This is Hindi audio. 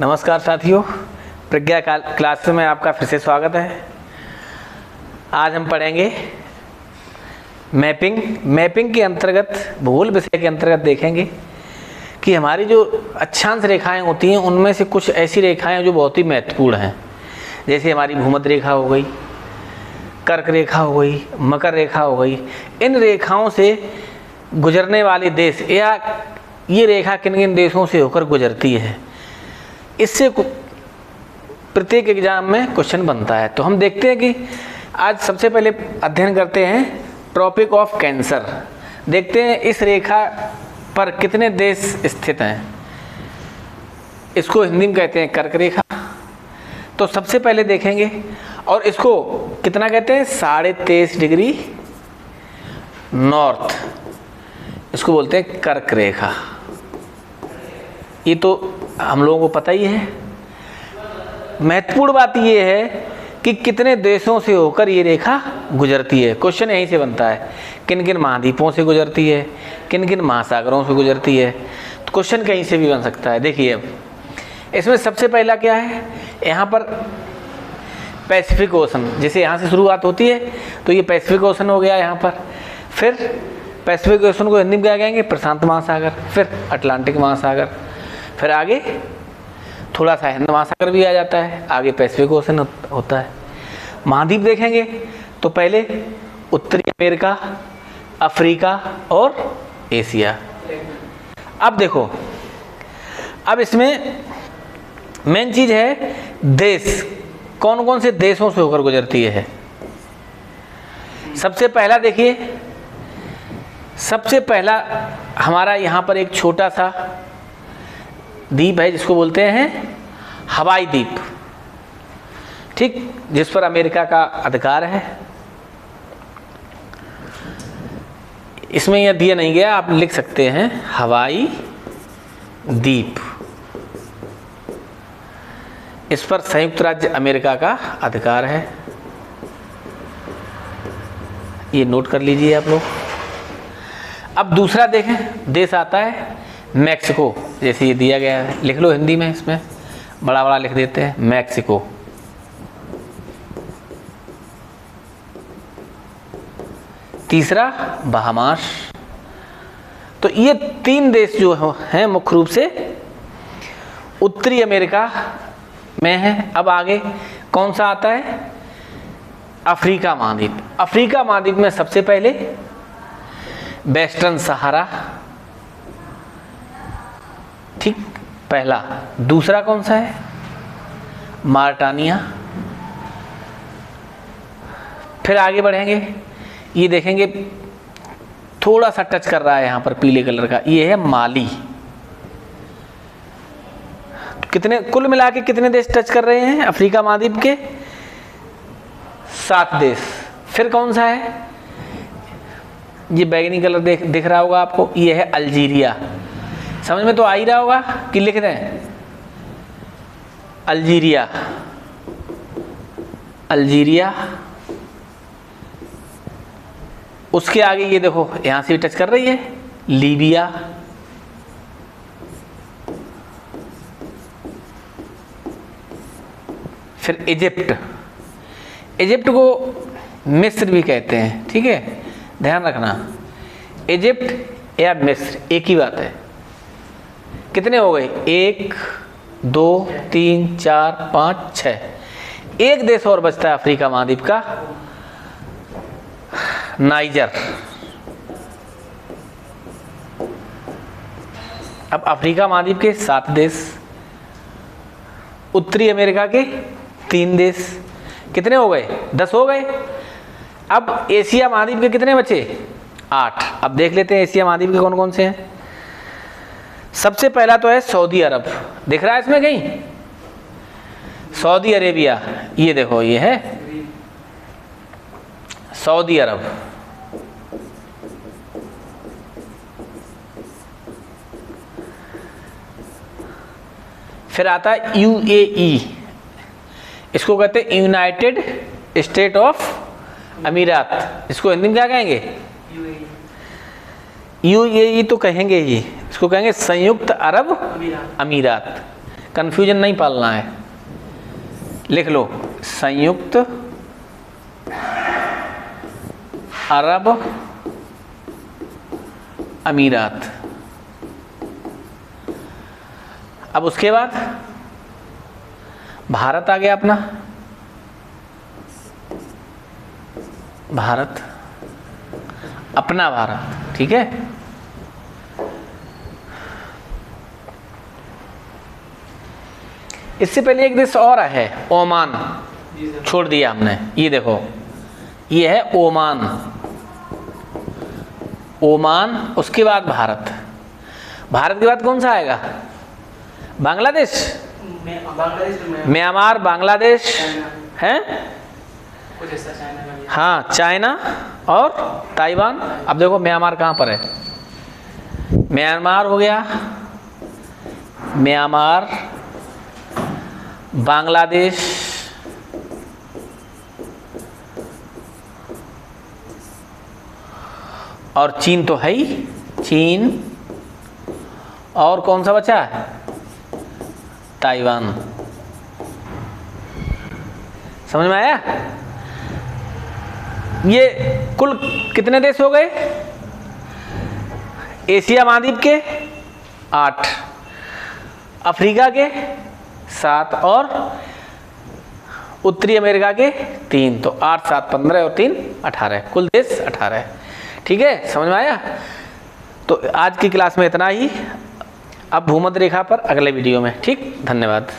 नमस्कार साथियों, प्रज्ञा क्लास में आपका फिर से स्वागत है। आज हम पढ़ेंगे मैपिंग के अंतर्गत, भूगोल विषय के अंतर्गत देखेंगे कि हमारी जो अक्षांश रेखाएं होती हैं उनमें से कुछ ऐसी रेखाएं जो बहुत ही महत्वपूर्ण हैं। जैसे हमारी भूमध्य रेखा हो गई, कर्क रेखा हो गई, मकर रेखा हो गई। इन रेखाओं से गुजरने वाले देश या ये रेखा किन किन देशों से होकर गुजरती है, इससे प्रत्येक एग्जाम में क्वेश्चन बनता है। तो हम देखते हैं कि आज सबसे पहले अध्ययन करते हैं ट्रॉपिक ऑफ कैंसर। देखते हैं इस रेखा पर कितने देश स्थित हैं। इसको हिंदी में कहते हैं कर्क रेखा। तो सबसे पहले देखेंगे, और इसको कितना कहते हैं, 23.5 डिग्री नॉर्थ, इसको बोलते हैं कर्क रेखा। ये तो हम लोगों को पता ही है। महत्वपूर्ण बात ये है कि कितने देशों से होकर ये रेखा गुजरती है। क्वेश्चन यहीं से बनता है, किन किन महाद्वीपों से गुजरती है, किन किन महासागरों से गुजरती है। तो क्वेश्चन कहीं से भी बन सकता है। देखिए अब इसमें सबसे पहला क्या है, यहाँ पर पैसिफिक ओशन, जैसे यहाँ से शुरुआत होती है तो ये पैसिफिक ओशन हो गया यहाँ पर। फिर पैसिफिक ओशन को हिंदी में क्या कहेंगे, प्रशांत महासागर। फिर अटलांटिक महासागर। फिर आगे थोड़ा सा हिंद महासागर भी आ जाता है, आगे पैसिफिक ओशन होता है। महाद्वीप देखेंगे तो पहले उत्तरी अमेरिका, अफ्रीका और एशिया। अब देखो, अब इसमें मेन चीज है देश, कौन कौन से देशों से होकर गुजरती है। सबसे पहला देखिए, सबसे पहला हमारा यहाँ पर एक छोटा सा द्वीप है जिसको बोलते हैं हवाई द्वीप, ठीक, जिस पर अमेरिका का अधिकार है। इसमें यह दिया नहीं गया, आप लिख सकते हैं हवाई द्वीप। इस पर संयुक्त राज्य अमेरिका का अधिकार है, ये नोट कर लीजिए आप लोग। अब दूसरा देखें देश आता है मैक्सिको, जैसे ये दिया गया है, लिख लो हिंदी में, इसमें बड़ा बड़ा लिख देते हैं मैक्सिको। तीसरा बहामास। तो ये 3 देश जो हैं मुख्य रूप से उत्तरी अमेरिका में है। अब आगे कौन सा आता है, अफ्रीका महाद्वीप। अफ्रीका महाद्वीप में सबसे पहले वेस्टर्न सहारा, ठीक, पहला। दूसरा कौन सा है, मार्टानिया। फिर आगे बढ़ेंगे, ये देखेंगे थोड़ा सा टच कर रहा है यहाँ पर पीले कलर का, ये है माली। कितने कुल मिला के कितने देश टच कर रहे हैं अफ्रीका महाद्वीप के, 7 देश। फिर कौन सा है, ये बैगनी कलर दिख रहा होगा आपको, ये है अल्जीरिया। समझ में तो आ ही रहा होगा कि लिख रहे हैं अल्जीरिया। अल्जीरिया, उसके आगे ये देखो यहां से भी टच कर रही है, लीबिया। फिर इजिप्ट। इजिप्ट को मिस्र भी कहते हैं, ठीक है, ध्यान रखना। इजिप्ट या मिस्र एक ही बात है। कितने हो गए, 1 2 3 4 5 6। एक देश और बचता है अफ्रीका महाद्वीप का, नाइजर। अब अफ्रीका महाद्वीप के 7 देश, उत्तरी अमेरिका के 3 देश, कितने हो गए, 10 हो गए। अब एशिया महाद्वीप के कितने बचे, 8। अब देख लेते हैं एशिया महाद्वीप के कौन कौन से हैं। सबसे पहला तो है सऊदी अरब, दिख रहा है इसमें कहीं, सऊदी अरेबिया। ये देखो, ये है सऊदी अरब। फिर आता है UAE, इसको कहते हैं यूनाइटेड स्टेट ऑफ अमीरात। इसको हिंदी में क्या कहेंगे, UAE तो कहेंगे ही, इसको कहेंगे संयुक्त अरब अमीरात। कंफ्यूजन नहीं पालना है, लिख लो संयुक्त अरब अमीरात। अब उसके बाद भारत आ गया अपना, भारत, अपना भारत, ठीक है। इससे पहले एक देश और है, ओमान, छोड़ दिया हमने। ये देखो, ये है ओमान, ओमान, उसके बाद भारत। भारत के बाद कौन सा आएगा? बांग्लादेश, म्यांमार, बांग्लादेश है, हाँ, चाइना और ताइवान। अब देखो म्यांमार कहाँ पर है, म्यांमार हो गया, म्यांमार, बांग्लादेश, और चीन तो है ही, चीन, और कौन सा बचा है? ताइवान। समझ में आया? ये कुल कितने देश हो गए? एशिया महाद्वीप के 8, अफ्रीका के 7 और उत्तरी अमेरिका के 3। तो 8, 7, 15 और 3 18, कुल देश 18। ठीक है, समझ में आया? तो आज की क्लास में इतना ही। अब भूमध्य रेखा पर अगले वीडियो में। ठीक, धन्यवाद।